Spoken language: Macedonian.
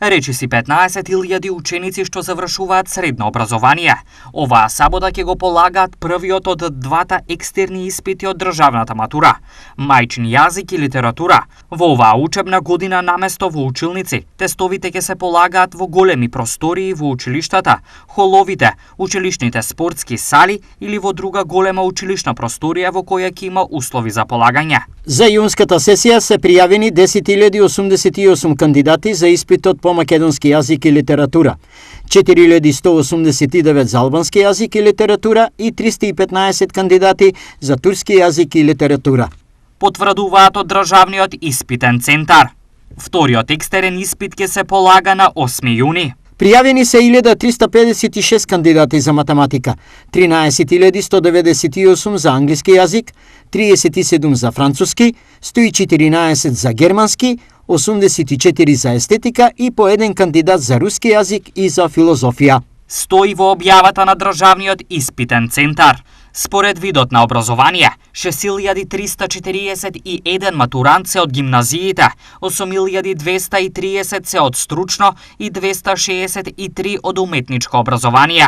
Речиси 15.000 ученици што завршуваат средно образование. Оваа сабота ќе го полагаат првиот од двата екстерни испити од државната матура – мајчин јазик и литература. Во оваа учебна година наместо во училници, тестовите ќе се полагаат во големи простории во училиштата, холовите, училишните спортски сали или во друга голема училишна просторија во која ќе има услови за полагање. За јунската сесија се пријавени 10.088 кандидати за испитот по македонски јазик и литература, 4.189 за албански јазик и литература и 315 кандидати за турски јазик и литература. Потврдуваат од државниот испитен центар. Вториот екстерен испит ќе се полага на 8 јуни. Пријавени се 1356 кандидати за математика, 13.198 за англиски јазик, 37 за француски, 114 за германски, 84 за естетика и по еден кандидат за руски јазик и за филозофија. Стои во објавата на државниот испитен центар. Според видот на образование, 6.341 матурант се од гимназиите, 8.230 се од стручно и 263 од уметничко образование.